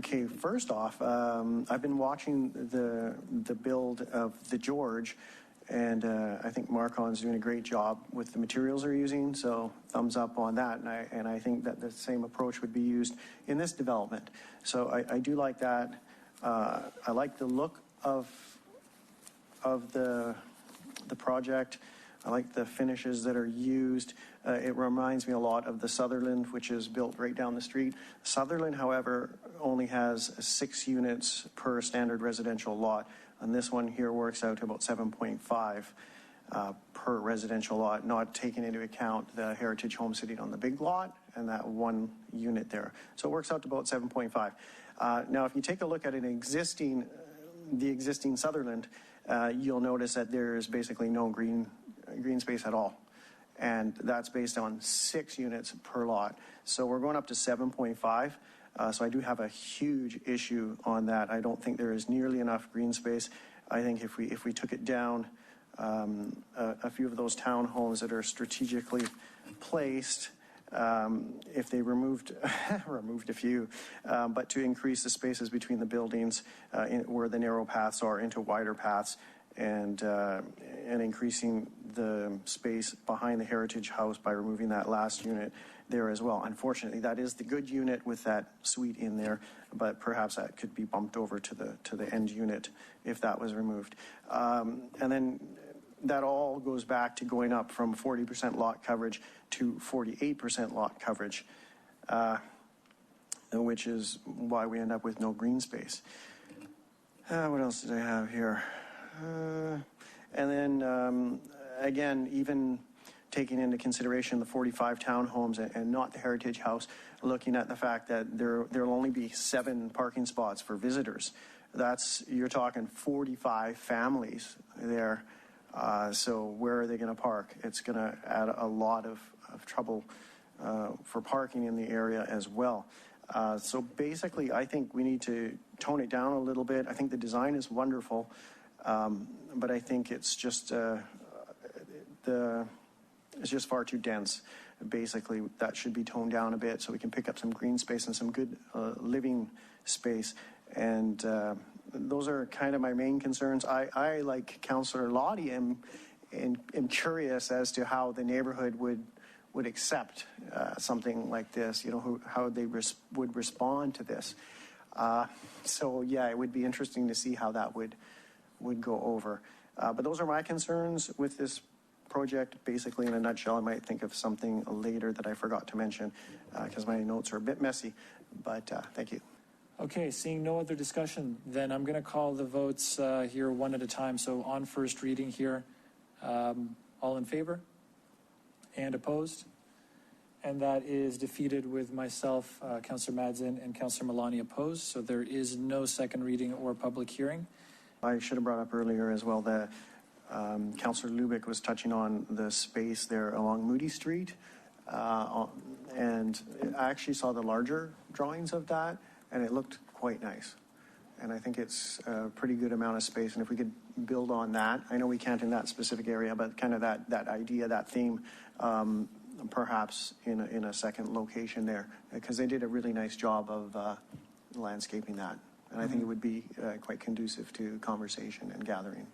Okay, first off, I've been watching the build of the George, and I think Marcon's doing a great job with the materials they're using, so thumbs up on that. And I think that the same approach would be used in this development. So I do like that. I like the look of the project. I like the finishes that are used. It reminds me a lot of the Sutherland, which is built right down the street. Sutherland, however, only has 6 units per standard residential lot, and this one here works out to about 7.5 per residential lot, not taking into account the heritage home sitting on the big lot and that 1 unit there. So it works out to about 7.5. Now, if you take a look at the existing Sutherland, you'll notice that there is basically no green space at all. And that's based on 6 units per lot. So we're going up to 7.5. So I do have a huge issue on that. I don't think there is nearly enough green space. I think if we took it down, a few of those townhomes that are strategically placed, if they removed a few, but to increase the spaces between the buildings where the narrow paths are into wider paths, and increasing the space behind the heritage house by removing that last unit there as well. Unfortunately, that is the good unit with that suite in there, but perhaps that could be bumped over to the end unit if that was removed. And then that all goes back to going up from 40% lot coverage to 48% lot coverage, which is why we end up with no green space. What else did I have here? And then, again, even taking into consideration the 45 townhomes and not the heritage house, looking at the fact that there will only be 7 parking spots for visitors. You're talking 45 families there. So where are they going to park? It's going to add a lot of trouble for parking in the area as well. So basically, I think we need to tone it down a little bit. I think the design is wonderful, but I think it's just far too dense. Basically, that should be toned down a bit so we can pick up some green space and some good living space. And those are kind of my main concerns. I like Councillor Lottie, am curious as to how the neighborhood would accept something like this, how they would respond to this. So yeah, it would be interesting to see how that would go over. But those are my concerns with this project. Basically, in a nutshell, I might think of something later that I forgot to mention because my notes are a bit messy, but thank you. Okay, seeing no other discussion, then I'm going to call the votes here one at a time. So on first reading here, all in favor and opposed? And that is defeated with myself, Councillor Madsen, and Councillor Malani opposed. So there is no second reading or public hearing. I should have brought up earlier as well that Councillor Lubick was touching on the space there along Moody Street. And I actually saw the larger drawings of that, and it looked quite nice. And I think it's a pretty good amount of space. And if we could build on that, I know we can't in that specific area, but kind of that idea, that theme, perhaps in a second location there, because they did a really nice job of landscaping that. And I think it would be quite conducive to conversation and gathering.